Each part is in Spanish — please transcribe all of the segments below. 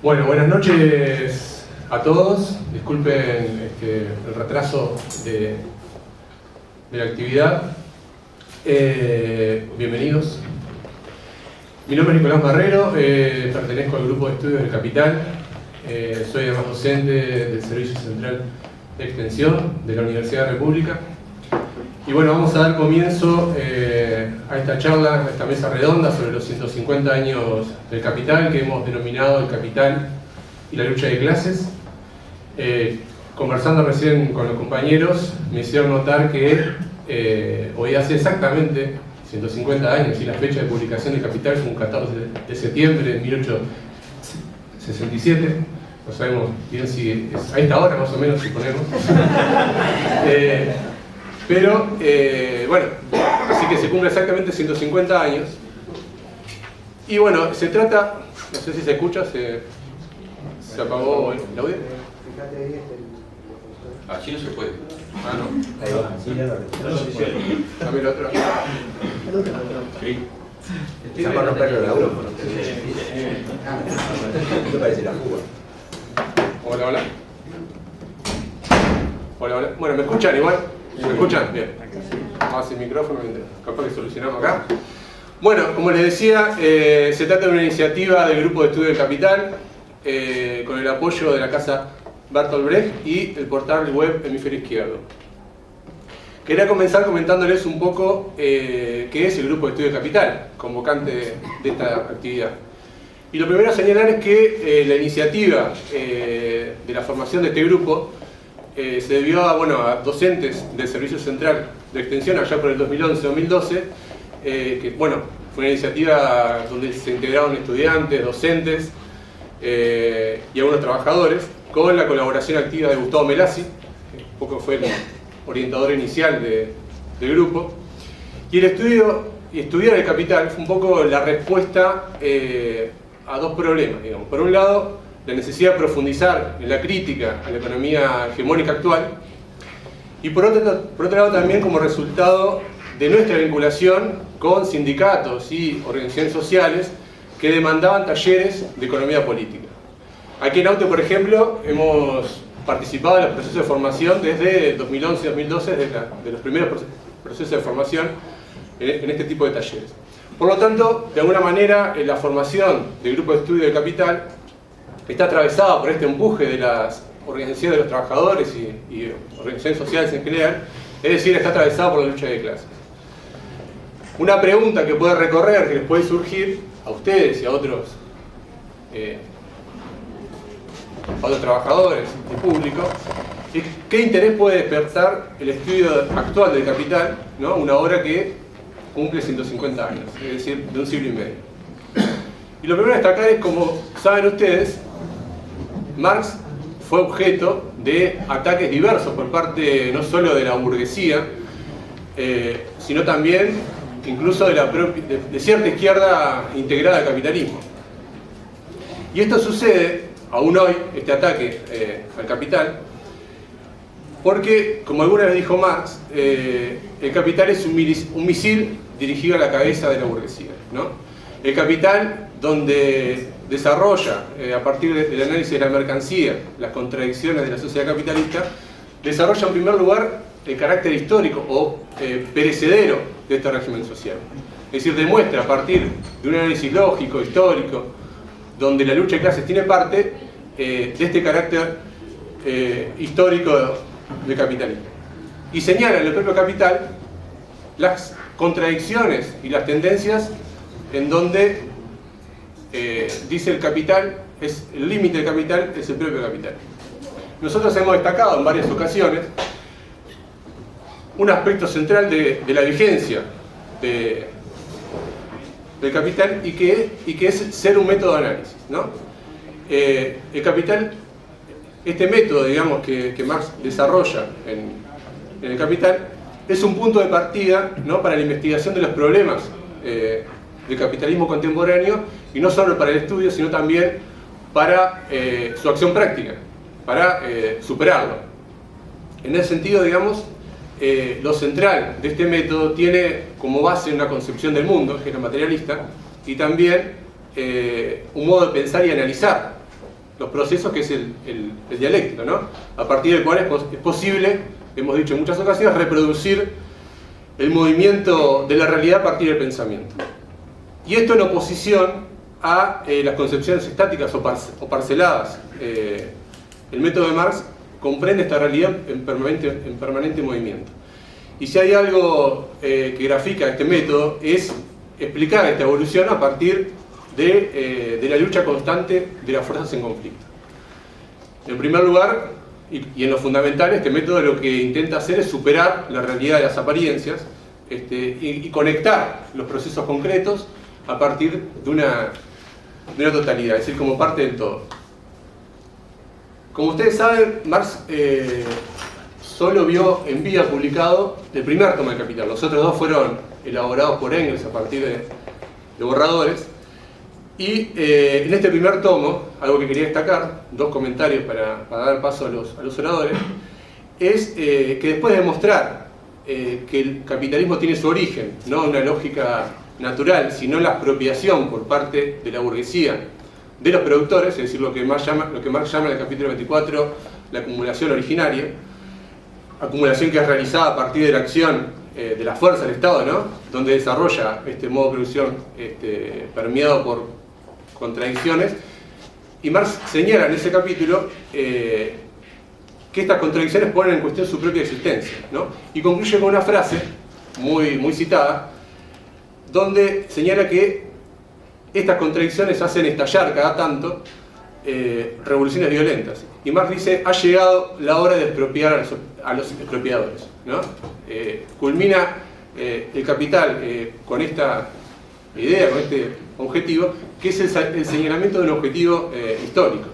Bueno, buenas noches a todos. Disculpen el retraso de la actividad. Bienvenidos. Mi nombre es Nicolás Marrero, pertenezco al grupo de estudios del Capital. Soy además docente del Servicio Central de Extensión de la Universidad República. Y bueno, vamos a dar comienzo a esta charla, a esta mesa redonda sobre los 150 años del Capital, que hemos denominado El Capital y la lucha de clases. Conversando recién con los compañeros, me hicieron notar que hoy hace exactamente 150 años, y la fecha de publicación del Capital es un 14 de septiembre de 1867. No sabemos bien si es a esta hora, más o menos, suponemos. Pero, bueno, así que se cumple exactamente 150 años. Y bueno, se trata, no sé si se escucha, se apagó el audio. Así no se puede. Ah, no. Ahí va, sí, ya lo Dame el otro. Sí. está para romperlo el laburo. Esto parece la fuga. Hola, hola. Hola, hola. Bueno, ¿me escuchan igual? ¿Me escuchan? Bien. Vamos a el micrófono, capaz que solucionamos acá. Bueno, como les decía, se trata de una iniciativa del Grupo de Estudio del Capital, con el apoyo de la Casa Bertolt Brecht y el portal web Hemisferio Izquierdo. Quería comenzar comentándoles un poco qué es el Grupo de Estudio del Capital, convocante de esta actividad. Y lo primero a señalar es que la iniciativa de la formación de este grupo se debió a docentes del Servicio Central de Extensión allá por el 2011-2012, que fue una iniciativa donde se integraron estudiantes, docentes y algunos trabajadores, con la colaboración activa de Gustavo Melassi, que un poco fue el orientador inicial del grupo. Y estudiar el Capital fue un poco la respuesta a dos problemas, digamos. Por un lado, la necesidad de profundizar en la crítica a la economía hegemónica actual, y por otro lado también como resultado de nuestra vinculación con sindicatos y organizaciones sociales que demandaban talleres de economía política. Aquí en AUTE, por ejemplo, hemos participado en los procesos de formación desde 2011-2012, de los primeros procesos de formación en este tipo de talleres. Por lo tanto, de alguna manera, la formación del Grupo de Estudio del Capital está atravesada por este empuje de las organizaciones de los trabajadores y organizaciones sociales en general, es decir, está atravesada por la lucha de clases. Una pregunta que puede recorrer, que les puede surgir a ustedes y a otros trabajadores y público, es qué interés puede despertar el estudio actual del Capital, ¿no? Una obra que cumple 150 años, es decir, de un siglo y medio. Y lo primero a destacar es, como saben ustedes, Marx fue objeto de ataques diversos por parte no solo de la burguesía, sino también incluso de cierta izquierda integrada al capitalismo. Y esto sucede, aún hoy, este ataque al capital, porque, como alguna vez dijo Marx, el capital es un misil dirigido a la cabeza de la burguesía, ¿no? El capital, donde desarrolla, a partir del análisis de la mercancía, las contradicciones de la sociedad capitalista, desarrolla en primer lugar el carácter histórico o perecedero de este régimen social. Es decir, demuestra a partir de un análisis lógico, histórico, donde la lucha de clases tiene parte de este carácter histórico del capitalismo. Y señala en el propio Capital las contradicciones y las tendencias en donde dice el capital, el límite del capital es el propio capital. Nosotros hemos destacado en varias ocasiones un aspecto central de la vigencia del capital y que es ser un método de análisis, ¿no? El capital, este método, digamos, que Marx desarrolla en el Capital, es un punto de partida, ¿no?, para la investigación de los problemas del capitalismo contemporáneo, y no solo para el estudio, sino también para su acción práctica, para superarlo. En ese sentido, digamos, lo central de este método tiene como base una concepción del mundo, que es la materialista, y también un modo de pensar y analizar los procesos, que es el dialéctico, ¿no? A partir del cual es posible, hemos dicho en muchas ocasiones, reproducir el movimiento de la realidad a partir del pensamiento. Y esto en oposición a las concepciones estáticas o parceladas. El método de Marx comprende esta realidad en permanente movimiento. Y si hay algo que grafica este método, es explicar esta evolución a partir de la lucha constante de las fuerzas en conflicto. En primer lugar, y en lo fundamental, este método lo que intenta hacer es superar la realidad de las apariencias y conectar los procesos concretos a partir de una totalidad, es decir, como parte del todo. Como ustedes saben, Marx solo vio en vida publicado el primer tomo del Capital. Los otros dos fueron elaborados por Engels a partir de borradores. Y en este primer tomo, algo que quería destacar, dos comentarios para dar paso a los oradores, es que después de demostrar que el capitalismo tiene su origen, no una lógica natural, sino la expropiación por parte de la burguesía de los productores, es decir, lo que Marx llama en el capítulo 24 la acumulación originaria, acumulación que es realizada a partir de la acción de la fuerza del Estado, ¿no? Donde desarrolla este modo de producción permeado por contradicciones, y Marx señala en ese capítulo que estas contradicciones ponen en cuestión su propia existencia, ¿no? Y concluye con una frase muy citada, donde señala que estas contradicciones hacen estallar cada tanto revoluciones violentas. Y Marx dice, ha llegado la hora de expropiar a los expropiadores, ¿no? Culmina el Capital con esta idea, con este objetivo, que es el señalamiento de un objetivo histórico.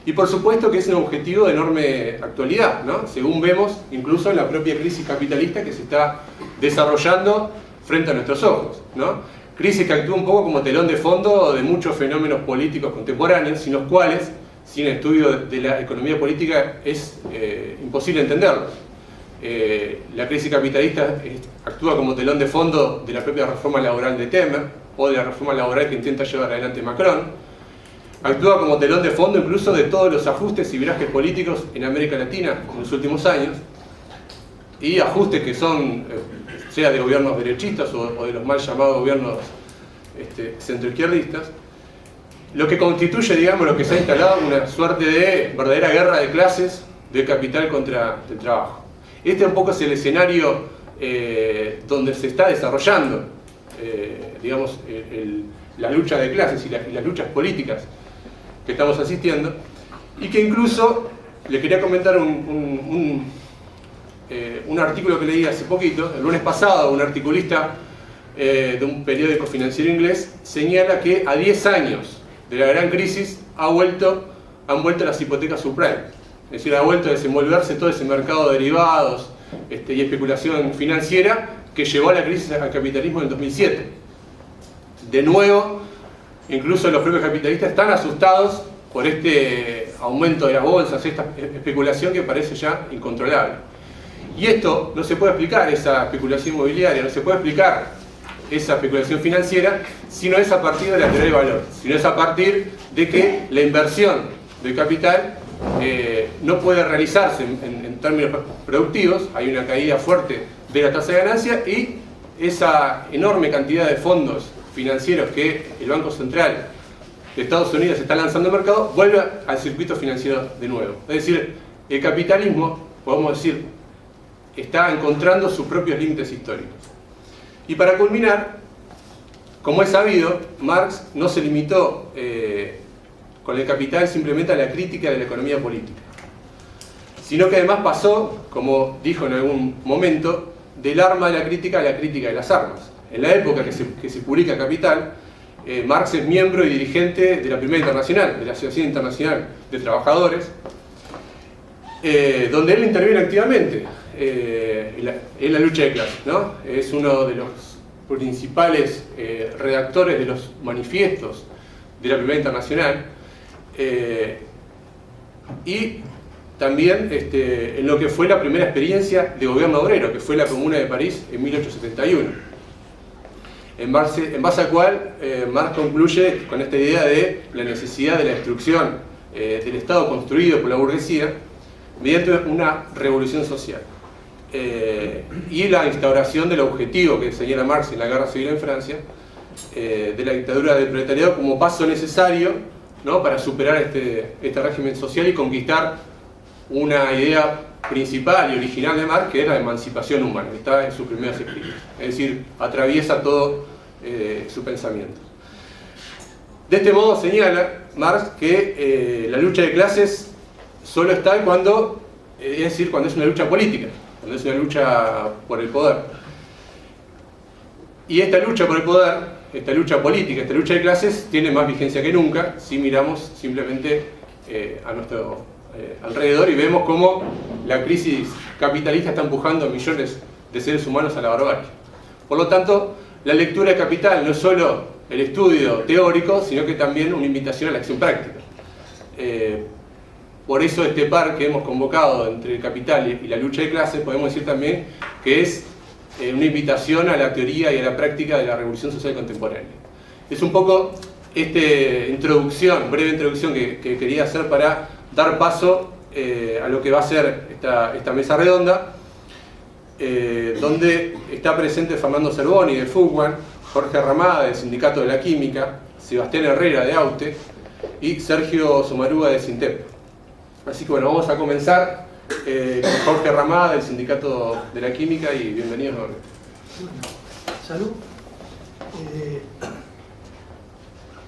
Y por supuesto que es un objetivo de enorme actualidad, ¿no? Según vemos incluso en la propia crisis capitalista que se está desarrollando frente a nuestros ojos, ¿no? Crisis que actúa un poco como telón de fondo de muchos fenómenos políticos contemporáneos, sin los cuales, sin estudio de la economía política, es imposible entenderlos. La crisis capitalista actúa como telón de fondo de la propia reforma laboral de Temer, o de la reforma laboral que intenta llevar adelante Macron. Actúa como telón de fondo incluso de todos los ajustes y virajes políticos en América Latina en los últimos años, y ajustes que son, sea de gobiernos derechistas o de los mal llamados gobiernos centroizquierdistas, lo que constituye, digamos, lo que se ha instalado una suerte de verdadera guerra de clases del capital contra el trabajo. Este un poco es el escenario donde se está desarrollando, digamos, la lucha de clases y las luchas políticas que estamos asistiendo, y que incluso, les quería comentar un artículo que leí hace poquito, el lunes pasado, un articulista de un periódico financiero inglés señala que a 10 años de la gran crisis han vuelto las hipotecas subprime, es decir, ha vuelto a desenvolverse todo ese mercado de derivados y especulación financiera que llevó a la crisis al capitalismo en el 2007. De nuevo, incluso los propios capitalistas están asustados por este aumento de las bolsas, esta especulación que parece ya incontrolable. Y esto no se puede explicar, esa especulación inmobiliaria, no se puede explicar esa especulación financiera, si no es a partir de la teoría de valor, si no es a partir de que la inversión del capital no puede realizarse en términos productivos, hay una caída fuerte de la tasa de ganancia, y esa enorme cantidad de fondos financieros que el Banco Central de Estados Unidos está lanzando al mercado, vuelve al circuito financiero de nuevo. Es decir, el capitalismo, podemos decir, está encontrando sus propios límites históricos. Y para culminar, como es sabido, Marx no se limitó con el Capital simplemente a la crítica de la economía política, sino que además pasó, como dijo en algún momento, del arma de la crítica a la crítica de las armas. En la época que se publica Capital, Marx es miembro y dirigente de la Primera Internacional, de la Asociación Internacional de Trabajadores, donde él interviene activamente en la lucha de clases, ¿no? Es uno de los principales redactores de los manifiestos de la Primera Internacional, y también en lo que fue la primera experiencia de gobierno obrero, que fue la Comuna de París en 1871, en base al cual Marx concluye con esta idea de la necesidad de la destrucción del Estado construido por la burguesía mediante una revolución social. Y la instauración del objetivo que señala Marx en la Guerra Civil en Francia, de la dictadura del proletariado como paso necesario, ¿no?, para superar este régimen social y conquistar una idea principal y original de Marx, que es la emancipación humana, que está en sus primeros escritos. Es decir, atraviesa todo su pensamiento. De este modo señala Marx que la lucha de clases solo está cuando, es decir, cuando es una lucha política, cuando es una lucha por el poder. Y esta lucha por el poder, esta lucha política, esta lucha de clases, tiene más vigencia que nunca si miramos simplemente a nuestro alrededor y vemos cómo la crisis capitalista está empujando a millones de seres humanos a la barbarie. Por lo tanto, la lectura de Capital no es solo el estudio teórico, sino que también una invitación a la acción práctica. Por eso este par que hemos convocado entre el Capital y la lucha de clases, podemos decir también que es una invitación a la teoría y a la práctica de la revolución social contemporánea. Es un poco esta introducción, breve introducción que quería hacer para dar paso a lo que va a ser esta mesa redonda, donde está presente Fernando Cervoni de Fugwan, Jorge Ramada del Sindicato de la Química, Sebastián Herrera de AUTE y Sergio Somarúa de Sintep. Así que bueno, vamos a comenzar con Jorge Ramada del Sindicato de la Química y bienvenidos nuevamente. Salud.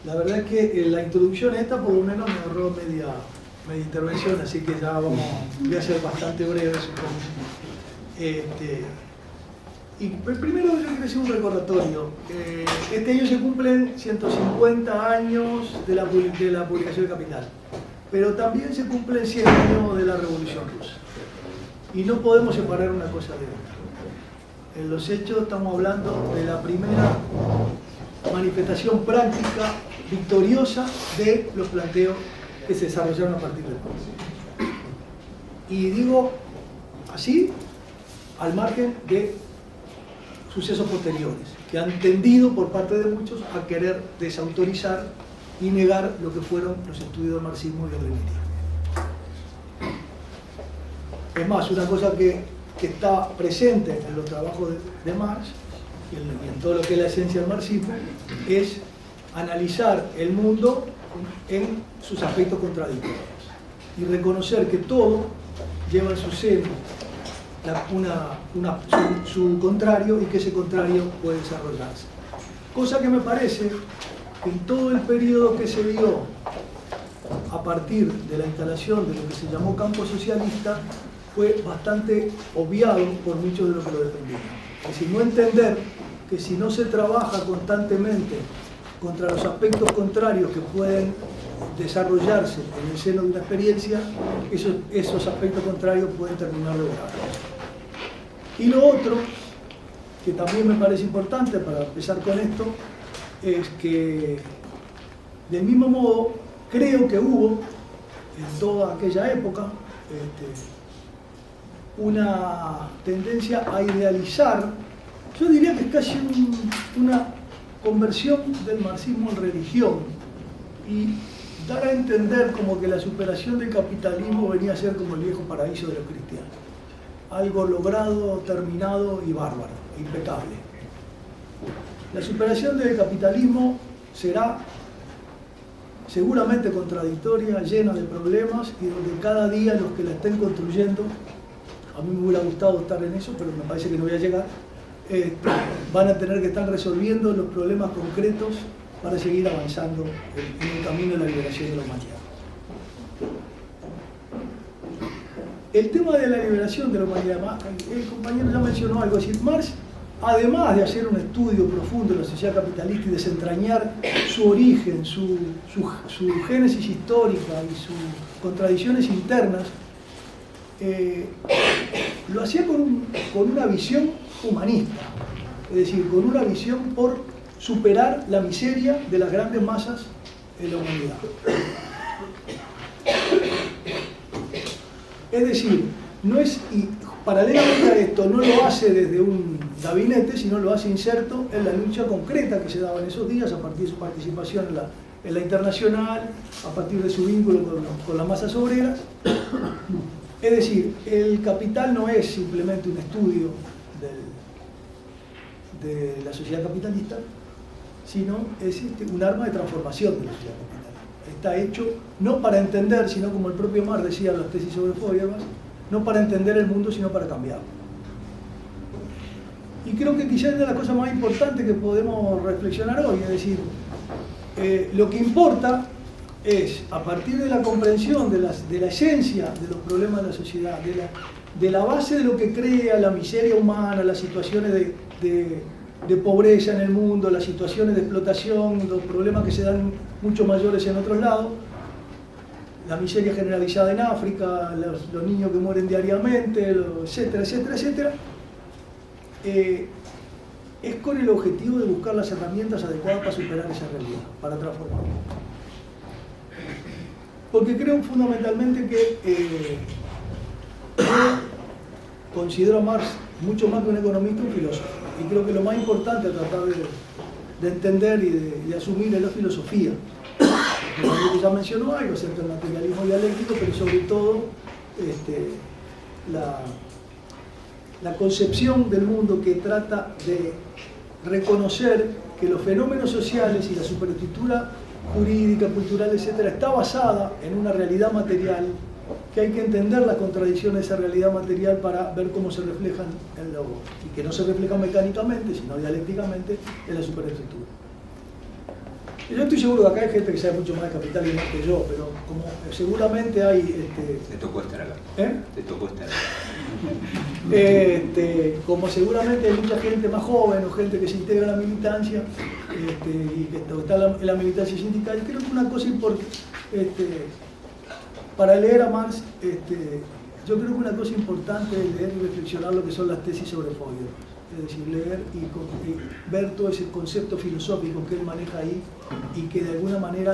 La verdad es que la introducción esta por lo menos me ahorró media intervención, así que ya voy a ser bastante breve, supongo. Y primero yo quiero hacer un recordatorio. Este año se cumplen 150 años de la publicación de Capital, pero también se cumplen 100 años de la Revolución Rusa. Y no podemos separar una cosa de otra. En los hechos estamos hablando de la primera manifestación práctica victoriosa de los planteos que se desarrollaron a partir de entonces. Y digo así, al margen de sucesos posteriores, que han tendido por parte de muchos a querer desautorizar y negar lo que fueron los estudios del marxismo y del leninismo. Es más, una cosa que está presente en los trabajos de Marx y en todo lo que es la esencia del marxismo es analizar el mundo en sus aspectos contradictorios y reconocer que todo lleva en su seno su contrario y que ese contrario puede desarrollarse. Cosa que me parece que en todo el periodo que se dio a partir de la instalación de lo que se llamó campo socialista fue bastante obviado por muchos de los que lo defendían. Es decir, no entender que si no se trabaja constantemente contra los aspectos contrarios que pueden desarrollarse en el seno de una experiencia, esos aspectos contrarios pueden terminar logrados. Y lo otro, que también me parece importante para empezar con esto, es que del mismo modo creo que hubo en toda aquella época una tendencia a idealizar, yo diría que es casi una conversión del marxismo en religión y dar a entender como que la superación del capitalismo venía a ser como el viejo paraíso de los cristianos. Algo logrado, terminado y bárbaro, impecable. La superación del capitalismo será seguramente contradictoria, llena de problemas y donde cada día los que la estén construyendo, a mí me hubiera gustado estar en eso, pero me parece que no voy a llegar, van a tener que estar resolviendo los problemas concretos para seguir avanzando en el camino de la liberación de la humanidad. El tema de la liberación de la humanidad, el compañero ya mencionó algo, es decir, Marx, además de hacer un estudio profundo de la sociedad capitalista y desentrañar su origen, su génesis histórica y sus contradicciones internas, lo hacía con una visión humanista, es decir, con una visión por superar la miseria de las grandes masas de la humanidad. Es decir, no es, y paralelamente a esto, no lo hace desde un gabinete, sino lo hace inserto en la lucha concreta que se daba en esos días a partir de su participación en la internacional, a partir de su vínculo con las masas obreras. Es decir, el capital no es simplemente un estudio de la sociedad capitalista, sino es un arma de transformación de la sociedad capitalista. Está hecho no para entender, sino como el propio Marx decía en las tesis sobre Feuerbach, no para entender el mundo, sino para cambiarlo. Y creo que quizás es de la cosa más importante que podemos reflexionar hoy, es decir, lo que importa es, a partir de la comprensión de la esencia de los problemas de la sociedad, de la base de lo que crea la miseria humana, las situaciones de pobreza en el mundo, las situaciones de explotación, los problemas que se dan mucho mayores en otros lados, la miseria generalizada en África, los niños que mueren diariamente, etcétera, etcétera, etcétera, es con el objetivo de buscar las herramientas adecuadas para superar esa realidad, para transformarla. Porque creo fundamentalmente que yo considero a Marx mucho más que un economista, un filósofo. Y creo que lo más importante a tratar de entender y de asumir es la filosofía. Porque ya mencionó algo acerca del materialismo dialéctico, pero sobre todo la concepción del mundo que trata de reconocer que los fenómenos sociales y la superestructura jurídica, cultural, etcétera, está basada en una realidad material, que hay que entender las contradicciones de esa realidad material para ver cómo se reflejan y que no se reflejan mecánicamente, sino dialécticamente en la superestructura. Yo estoy seguro que acá hay gente que sabe mucho más de capital y más que yo, pero como seguramente hay... Te tocó estar acá. Te tocó estar acá. Como seguramente hay mucha gente más joven o gente que se integra a la militancia y que está en la militancia sindical, creo que una cosa importante, para leer a Marx, yo creo que una cosa importante es leer y reflexionar lo que son las tesis sobre Feuerbach. Es decir, leer y ver todo ese concepto filosófico que él maneja ahí y que de alguna manera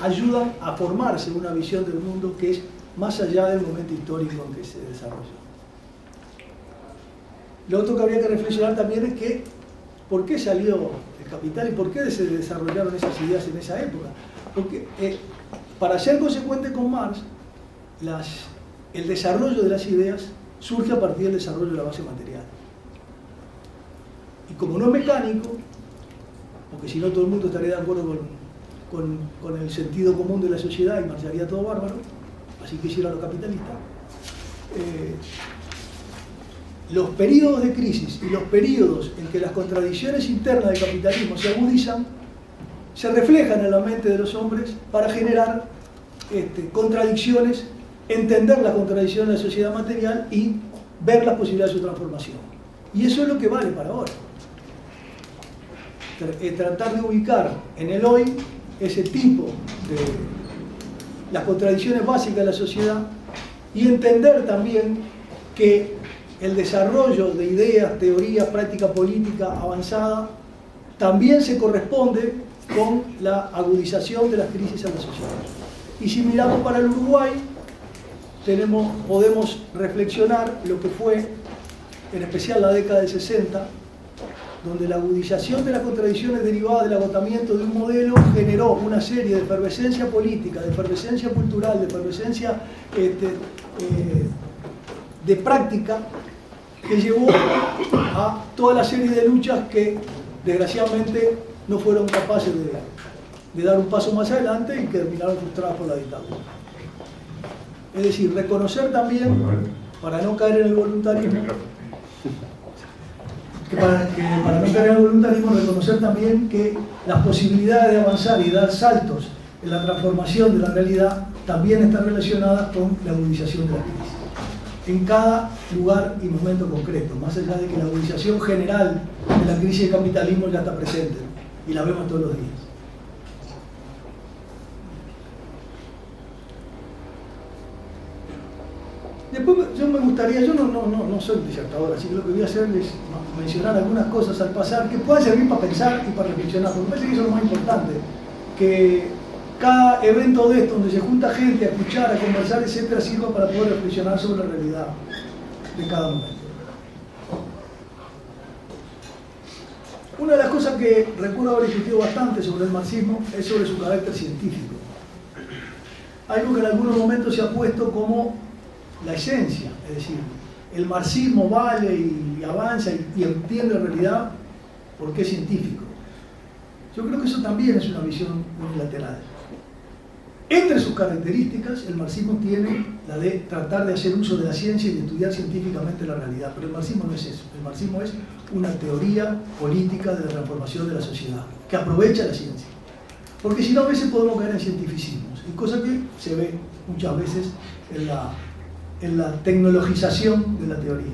ayudan a formarse una visión del mundo que es más allá del momento histórico en que se desarrolla. Lo otro que habría que reflexionar también es que ¿por qué salió el capital y por qué se desarrollaron esas ideas en esa época? Porque para ser consecuente con Marx, el desarrollo de las ideas surge a partir del desarrollo de la base material. Y como no es mecánico, porque si no todo el mundo estaría de acuerdo con el sentido común de la sociedad y marcharía todo bárbaro, así que hicieron los capitalistas, los periodos de crisis y los periodos en que las contradicciones internas del capitalismo se agudizan, se reflejan en la mente de los hombres para generar contradicciones, entender las contradicciones de la sociedad material y ver las posibilidades de su transformación. Y eso es lo que vale para ahora. Tratar de ubicar en el hoy ese tipo de las contradicciones básicas de la sociedad y entender también que el desarrollo de ideas, teorías, práctica política avanzada también se corresponde con la agudización de las crisis en la sociedad. Y si miramos para el Uruguay, podemos reflexionar lo que fue, en especial la década del 60, donde la agudización de las contradicciones derivadas del agotamiento de un modelo generó una serie de efervescencia política, de efervescencia cultural, de efervescencia de práctica, que llevó a toda la serie de luchas que desgraciadamente no fueron capaces de dar un paso más adelante y que terminaron frustradas por la dictadura. Es decir, reconocer también, para no caer en el voluntarismo, reconocer también que las posibilidades de avanzar y dar saltos en la transformación de la realidad también están relacionadas con la agudización de la crisis. En cada lugar y momento concreto, más allá de que la agudización general de la crisis del capitalismo ya está presente y la vemos todos los días. Después yo me gustaría, yo no soy disertador, así que lo que voy a hacer es mencionar algunas cosas al pasar que puedan servir para pensar y para reflexionar, porque me parece que eso es lo más importante, que cada evento de esto donde se junta gente a escuchar, a conversar, etcétera, sirva para poder reflexionar sobre la realidad de cada momento. Una de las cosas que recuerdo haber discutido bastante sobre el marxismo es sobre su carácter científico. Algo que en algunos momentos se ha puesto como la esencia, es decir, el marxismo vale y avanza y entiende en realidad porque es científico. Yo creo que eso también es una visión unilateral. Entre sus características, el marxismo tiene la de tratar de hacer uso de la ciencia y de estudiar científicamente la realidad, pero el marxismo no es eso. El marxismo es una teoría política de la transformación de la sociedad, que aprovecha la ciencia. Porque si no, a veces podemos caer en cientificismos, y cosa que se ve muchas veces en la tecnologización de la teoría.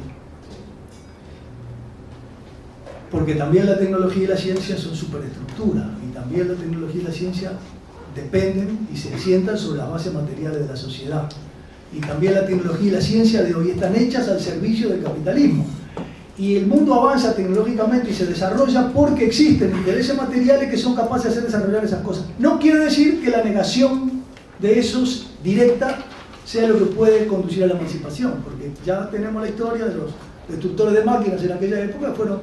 Porque también la tecnología y la ciencia son superestructuras, y también la tecnología y la ciencia dependen y se asientan sobre las bases materiales de la sociedad. Y también la tecnología y la ciencia de hoy están hechas al servicio del capitalismo. Y el mundo avanza tecnológicamente y se desarrolla porque existen intereses materiales que son capaces de hacer desarrollar esas cosas. No quiere decir que la negación de esos directa sea lo que puede conducir a la emancipación, porque ya tenemos la historia de los destructores de máquinas en aquella época que fueron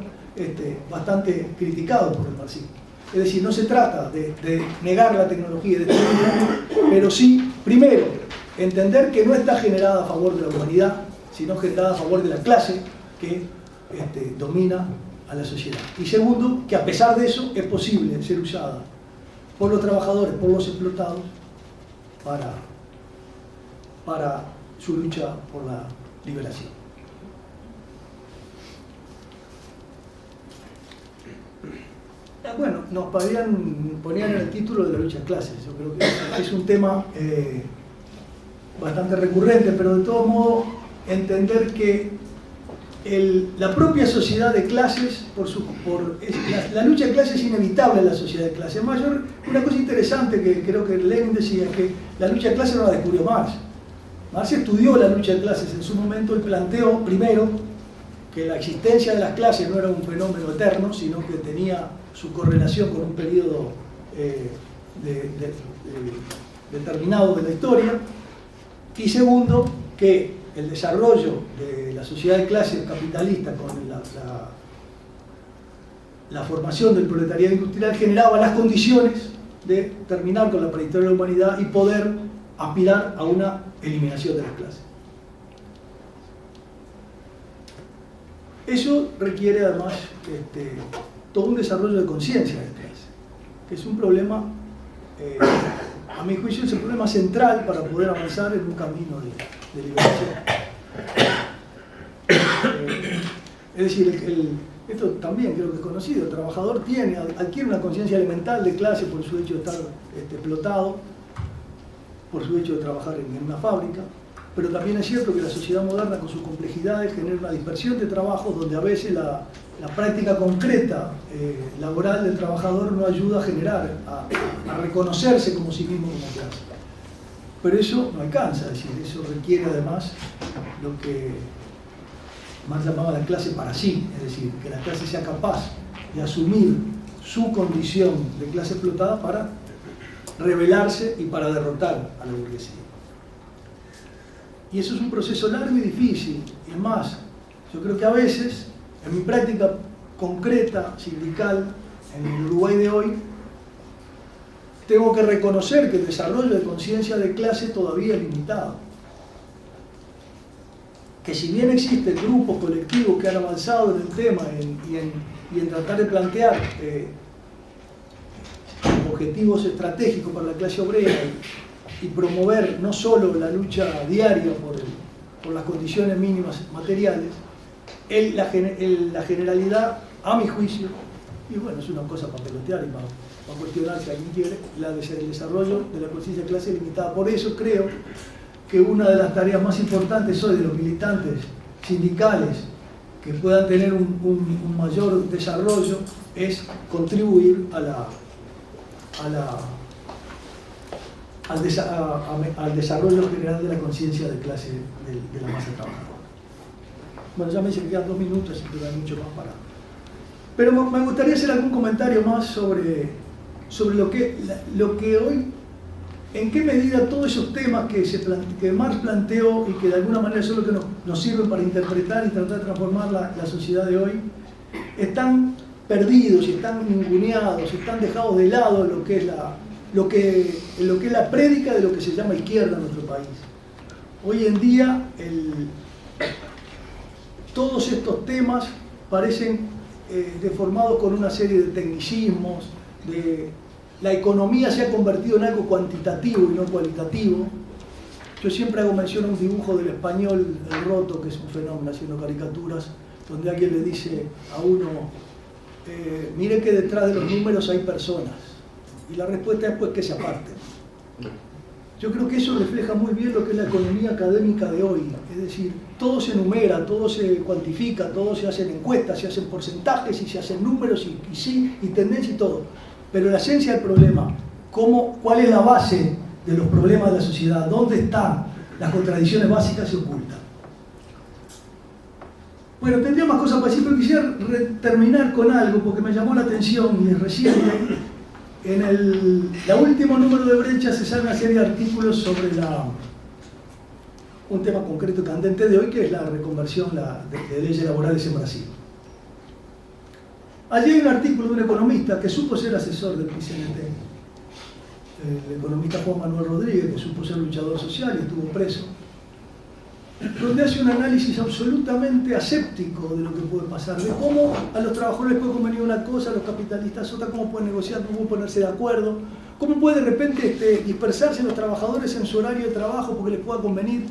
bastante criticados por el marxismo. Es decir, no se trata de negar la tecnología y de destruirla, pero sí, primero, entender que no está generada a favor de la humanidad, sino generada a favor de la clase que domina a la sociedad. Y segundo, que a pesar de eso es posible ser usada por los trabajadores, por los explotados, para su lucha por la liberación. Bueno, nos ponían en el título de la lucha de clases. Yo creo que es un tema bastante recurrente, pero de todo modo entender que la propia sociedad de clases, la lucha de clases es inevitable en la sociedad de clases. Además, una cosa interesante que creo que Lenin decía es que la lucha de clases no la descubrió Marx. Marx estudió la lucha de clases en su momento y planteó primero que la existencia de las clases no era un fenómeno eterno, sino que tenía su correlación con un periodo determinado de la historia, y segundo, que el desarrollo de la sociedad de clases capitalista con la formación del proletariado industrial generaba las condiciones de terminar con la prehistoria de la humanidad y poder aspirar a una eliminación de las clases. Eso requiere además todo un desarrollo de conciencia de clase, que es un problema, a mi juicio, es el problema central para poder avanzar en un camino de liberación. Es decir, esto también creo que es conocido, el trabajador adquiere una conciencia elemental de clase por su hecho de estar explotado, por su hecho de trabajar en una fábrica, pero también es cierto que la sociedad moderna con sus complejidades genera una dispersión de trabajos donde a veces la práctica concreta laboral del trabajador no ayuda a generar, a reconocerse como sí mismo como clase. Pero eso no alcanza, es decir, eso requiere además lo que Marx llamaba la clase para sí, es decir, que la clase sea capaz de asumir su condición de clase explotada para rebelarse y para derrotar a la burguesía. Y eso es un proceso largo y difícil, y es más, yo creo que a veces, en mi práctica concreta, sindical, en el Uruguay de hoy, tengo que reconocer que el desarrollo de conciencia de clase todavía es limitado. Que si bien existen grupos colectivos que han avanzado en el tema y en tratar de plantear objetivos estratégicos para la clase obrera y promover no solo la lucha diaria por las condiciones mínimas materiales, la generalidad, a mi juicio, y bueno, es una cosa para pelotear y para cuestionar si alguien quiere, el desarrollo de la conciencia de clase es limitada. Por eso creo que una de las tareas más importantes hoy de los militantes sindicales que puedan tener un mayor desarrollo es contribuir al desarrollo general de la conciencia de clase de la masa trabajadora. Bueno, ya me dicen que quedan 2 minutos y queda mucho más para... Pero me gustaría hacer algún comentario más sobre lo que hoy, en qué medida todos esos temas que Marx planteó y que de alguna manera son los que nos sirven para interpretar y tratar de transformar la sociedad de hoy, están perdidos, están ninguneados, están dejados de lado lo que es la prédica de lo que se llama izquierda en nuestro país. Hoy en día todos estos temas parecen deformados con una serie de tecnicismos, la economía se ha convertido en algo cuantitativo y no cualitativo. Yo siempre hago mención a un dibujo del español, El Roto, que es un fenómeno haciendo caricaturas, donde alguien le dice a uno, mire que detrás de los números hay personas. Y la respuesta es pues que se aparten. Yo creo que eso refleja muy bien lo que es la economía académica de hoy. Es decir, todo se enumera, todo se cuantifica, todo se hacen encuestas, se hacen porcentajes y se hacen números y sí, y tendencia y todo. Pero la esencia del problema, ¿cuál es la base de los problemas de la sociedad? ¿Dónde están las contradicciones básicas? Se ocultan. Bueno, tendría más cosas para decir, pero quisiera terminar con algo porque me llamó la atención y reciente. En el último número de Brecha se sale una serie de artículos sobre un tema concreto candente de hoy, que es la reconversión de leyes laborales en Brasil. Allí hay un artículo de un economista que supo ser asesor del PCNT, el economista Juan Manuel Rodríguez, que supo ser luchador social y estuvo preso, donde hace un análisis absolutamente aséptico de lo que puede pasar, de cómo a los trabajadores puede convenir una cosa, a los capitalistas otra, cómo pueden negociar, cómo pueden ponerse de acuerdo, cómo puede de repente dispersarse los trabajadores en su horario de trabajo porque les pueda convenir.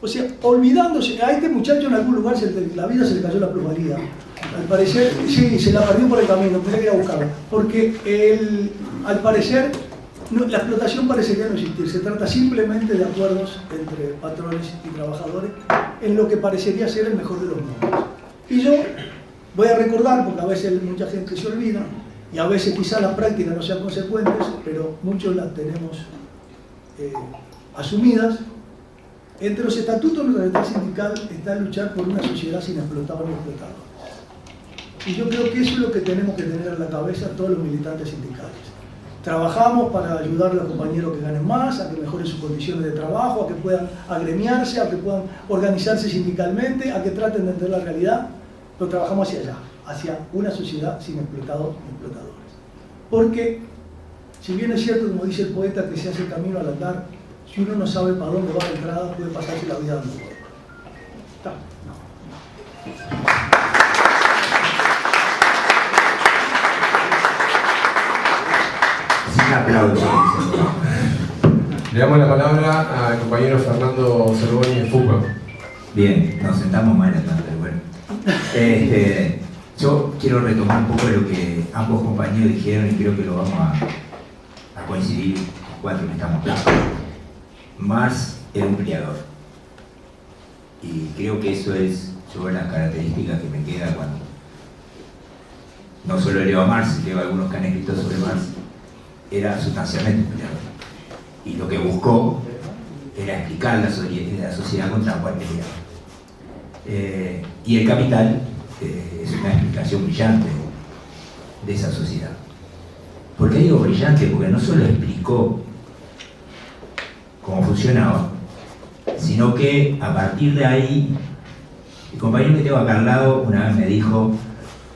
O sea, olvidándose, a este muchacho en algún lugar la vida se le cayó la plusvalía. Al parecer, sí, se la perdió por el camino, tenía que ir a buscarla. Porque al parecer, la explotación parecería no existir. Se trata simplemente de acuerdos entre patrones y trabajadores en lo que parecería ser el mejor de los mundos. Y yo voy a recordar, porque a veces mucha gente se olvida, y a veces quizás las prácticas no sean consecuentes, pero muchos las tenemos asumidas. Entre los estatutos de nuestra libertad sindical está luchar por una sociedad sin explotadores ni explotadores. Y yo creo que eso es lo que tenemos que tener en la cabeza todos los militantes sindicales. Trabajamos para ayudar a los compañeros que ganen más, a que mejoren sus condiciones de trabajo, a que puedan agremiarse, a que puedan organizarse sindicalmente, a que traten de entender la realidad, pero trabajamos hacia allá, hacia una sociedad sin explotados ni explotadores. Porque, si bien es cierto, como dice el poeta, que se hace camino al andar, si uno no sabe para dónde va la entrada, puede pasarse la vida dando vueltas. Sin aplausos. Le damos la palabra al compañero Fernando Cervoni de FUCA. Bien, nos sentamos mal acá, pero bueno. Yo quiero retomar un poco de lo que ambos compañeros dijeron y creo que lo vamos a coincidir los cuatro que estamos acá. Marx era un peleador y creo que eso es sobre las características que me queda cuando no solo leo a Marx, leo algunos que han escrito sobre Marx. Era sustancialmente un peleador y lo que buscó era explicar la sociedad contra la cual peleaba. Y el Capital es una explicación brillante de esa sociedad. ¿Por qué digo brillante? Porque no solo explicó cómo funcionaba, sino que a partir de ahí, el compañero que tengo acá al lado una vez me dijo,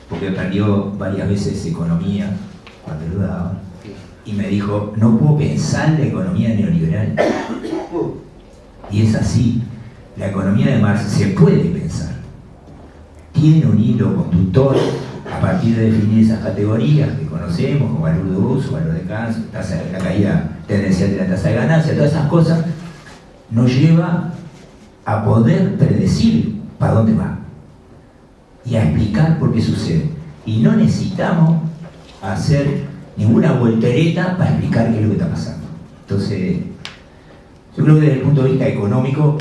porque perdió varias veces economía cuando lo daba, y me dijo, no puedo pensar en la economía neoliberal. Y es así, la economía de Marx se puede pensar. Tiene un hilo conductor a partir de definir esas categorías que conocemos, como valor de uso, valor de descanso, la caída tendencial de la tasa de ganancia, todas esas cosas, nos lleva a poder predecir para dónde va y a explicar por qué sucede. Y no necesitamos hacer ninguna voltereta para explicar qué es lo que está pasando. Entonces, yo creo que desde el punto de vista económico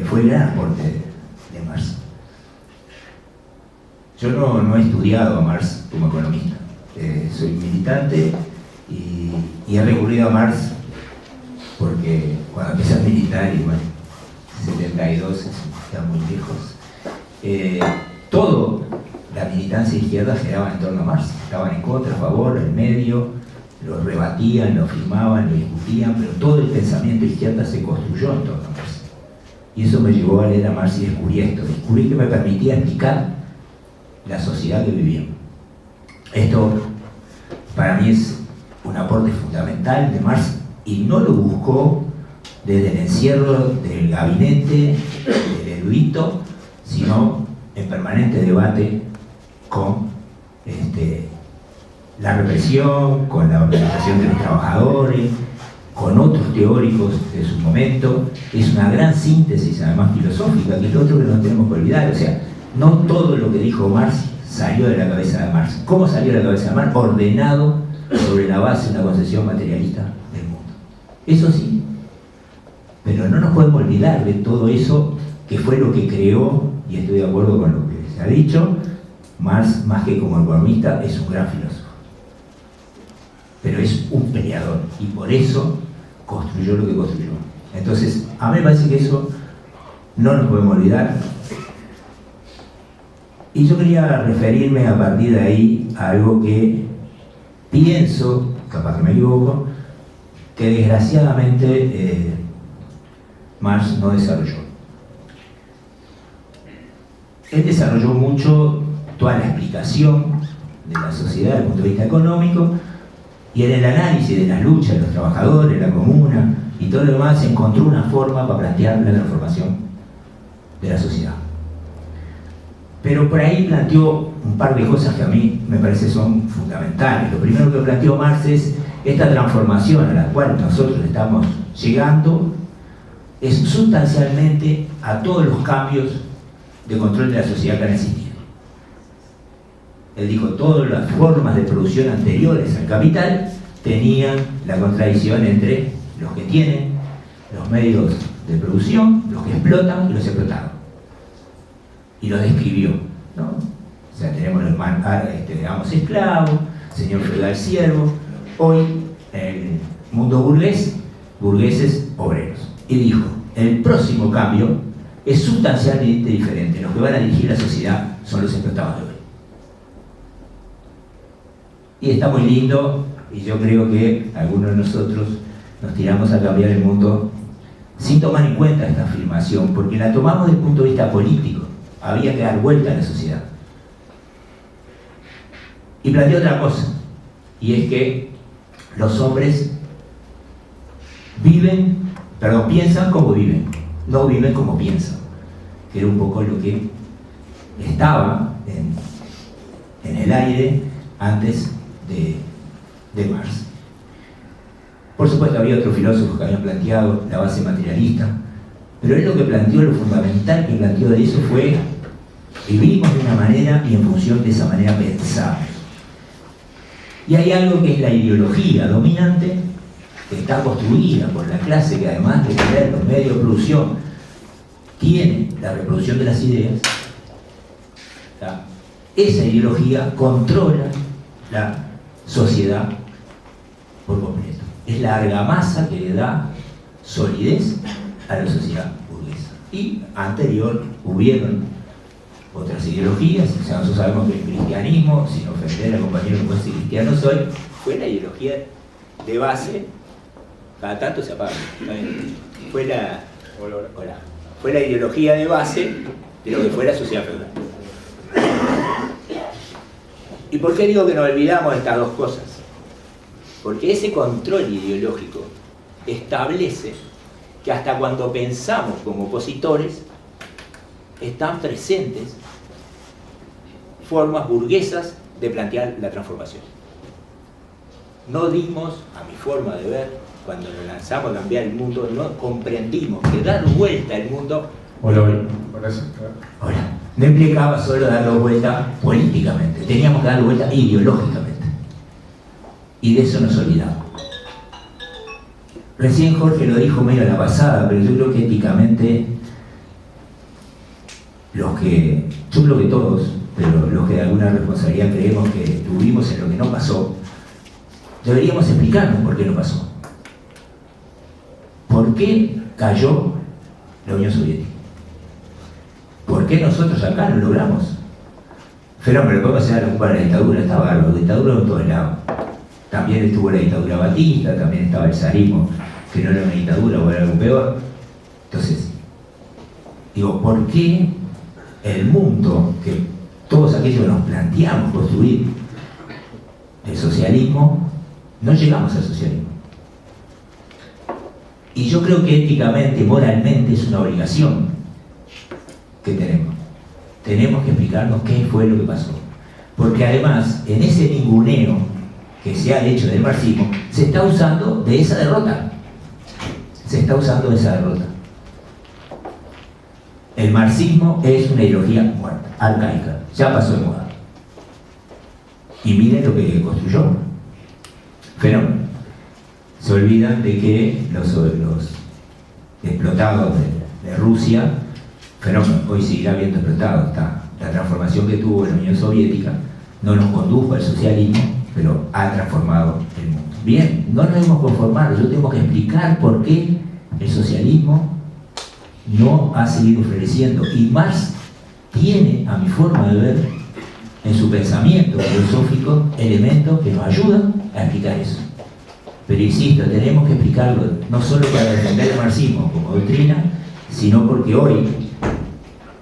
fue el gran aporte de Marx. Yo no he estudiado a Marx como economista, soy militante y he recurrido a Marx porque cuando empecé a militar, y bueno, 72, están muy lejos, todo la militancia izquierda giraba en torno a Marx. Estaban en contra, a favor, en medio, lo rebatían, lo firmaban, lo discutían, pero todo el pensamiento izquierda se construyó en torno a Marx. Y eso me llevó a leer a Marx y descubrí esto. Descubrí que me permitía explicar la sociedad que vivíamos. Esto para mí es un aporte fundamental de Marx y no lo buscó desde el encierro del gabinete del erudito, sino en permanente debate con la represión, con la organización de los trabajadores, con otros teóricos de su momento. Es una gran síntesis, además filosófica, que es lo otro que no tenemos que olvidar. O sea, no todo lo que dijo Marx salió de la cabeza de Marx. ¿Cómo salió de la cabeza de Marx? Ordenado sobre la base de una concepción materialista del mundo. Eso sí, pero no nos podemos olvidar de todo eso que fue lo que creó, y estoy de acuerdo con lo que se ha dicho, Marx, más que como economista, es un gran filósofo. Pero es un peleador, y por eso construyó lo que construyó. Entonces, a mí me parece que eso no nos podemos olvidar. Y yo quería referirme a partir de ahí a algo que pienso, capaz que me equivoco, que desgraciadamente Marx no desarrolló. Él desarrolló mucho toda la explicación de la sociedad desde el punto de vista económico, y en el análisis de las luchas de los trabajadores, la comuna y todo lo demás, se encontró una forma para plantear la transformación de la sociedad. Pero por ahí planteó un par de cosas que a mí me parece son fundamentales. Lo primero que planteó Marx es esta transformación a la cual nosotros estamos llegando es sustancialmente a todos los cambios de control de la sociedad que han existido. Él dijo, todas las formas de producción anteriores al capital tenían la contradicción entre los que tienen los medios de producción, los que explotan y los explotados. Y los describió, ¿no? O sea, tenemos los amos esclavos, señor feudal siervo, hoy en el mundo burgués, burgueses obreros. Y dijo, el próximo cambio es sustancialmente diferente. Los que van a dirigir la sociedad son los explotados de hoy. Y está muy lindo, y yo creo que algunos de nosotros nos tiramos a cambiar el mundo sin tomar en cuenta esta afirmación, porque la tomamos desde el punto de vista político. Había que dar vuelta a la sociedad. Y planteó otra cosa, y es que los hombres piensan como viven, no viven como piensan, que era un poco lo que estaba en el aire antes de Marx. Por supuesto había otros filósofos que habían planteado la base materialista, pero él lo que planteó, lo fundamental que planteó de eso fue: vivimos de una manera y en función de esa manera pensamos. Y hay algo que es la ideología dominante, que está construida por la clase que, además de tener los medios de producción, tiene la reproducción de las ideas. Esa ideología controla la sociedad por completo. Es la argamasa que le da solidez a la sociedad burguesa. Y anterior hubieron otras ideologías. O sea, nosotros sabemos que el cristianismo, sin ofender al compañero que puede ser cristiano soy, fue la ideología de base. Cada tanto se apaga. Fue la ideología de base de lo que fue la sociedad feudal. ¿Y por qué digo que nos olvidamos de estas dos cosas? Porque ese control ideológico establece que hasta cuando pensamos como opositores están presentes formas burguesas de plantear la transformación. No dimos, a mi forma de ver, cuando nos lanzamos a cambiar el mundo, no comprendimos que dar vuelta al mundo no implicaba solo darlo vuelta políticamente, teníamos que darlo vuelta ideológicamente. Y de eso nos olvidamos. Recién Jorge lo dijo medio a la pasada, pero yo creo que éticamente yo creo que todos, pero los que de alguna responsabilidad creemos que tuvimos en lo que no pasó, deberíamos explicarnos por qué no pasó. ¿Por qué cayó la Unión Soviética? ¿Por qué nosotros acá lo logramos? Fenómeno, podemos hacer la culpa de la dictadura, estaba la dictadura en todos lados. También estuvo la dictadura batista, también estaba el zarismo, que no era una dictadura o era algo peor. Entonces, digo, ¿por qué el mundo que todos aquellos que nos planteamos construir el socialismo, no llegamos al socialismo. Y yo creo que éticamente, moralmente, es una obligación que tenemos. Tenemos que explicarnos qué fue lo que pasó. Porque además, en ese ninguneo que se ha hecho del marxismo, se está usando de esa derrota. Se está usando de esa derrota. El marxismo es una ideología muerta, arcaica, ya pasó de moda. Y miren lo que construyó. Fenómeno. Se olvidan de que los explotados de Rusia, fenómeno, hoy seguirá habiendo explotados, está. La transformación que tuvo la Unión Soviética no nos condujo al socialismo, pero ha transformado el mundo. Bien, no nos debemos conformar, yo tengo que explicar por qué el socialismo no ha seguido floreciendo. Y Marx tiene, a mi forma de ver, en su pensamiento filosófico, elementos que nos ayudan a explicar eso. Pero insisto, tenemos que explicarlo no solo para defender el marxismo como doctrina, sino porque hoy,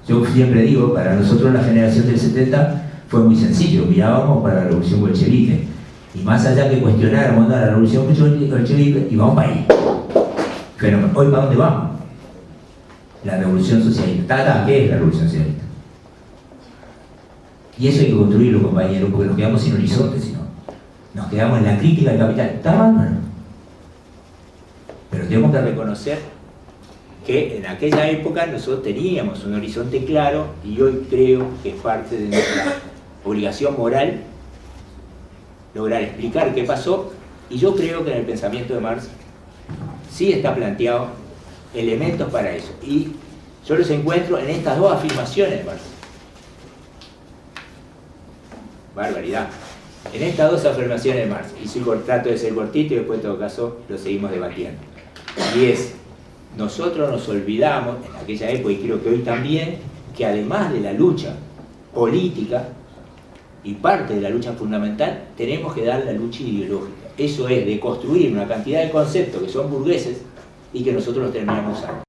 yo siempre digo, para nosotros la generación del 70 fue muy sencillo, mirábamos para la revolución bolchevique, y más allá que cuestionáramos la revolución bolchevique, íbamos para ahí. Pero hoy, ¿para dónde vamos? La revolución socialista. ¿Qué es la revolución socialista? Y eso hay que construirlo, compañeros, porque nos quedamos sin horizonte, si no. Nos quedamos en la crítica del capital. ¿Está mal? Bueno. Pero tenemos que reconocer que en aquella época nosotros teníamos un horizonte claro, y hoy creo que es parte de nuestra obligación moral lograr explicar qué pasó, y yo creo que en el pensamiento de Marx sí está planteado elementos para eso, y yo los encuentro en estas dos afirmaciones de Marx. Barbaridad. En estas dos afirmaciones de Marx, y trato de ser cortito y después en todo caso lo seguimos debatiendo. Y es, nosotros nos olvidamos en aquella época, y creo que hoy también, que además de la lucha política y parte de la lucha fundamental, tenemos que dar la lucha ideológica. Eso es, de construir una cantidad de conceptos que son burgueses y que nosotros los terminamos usando.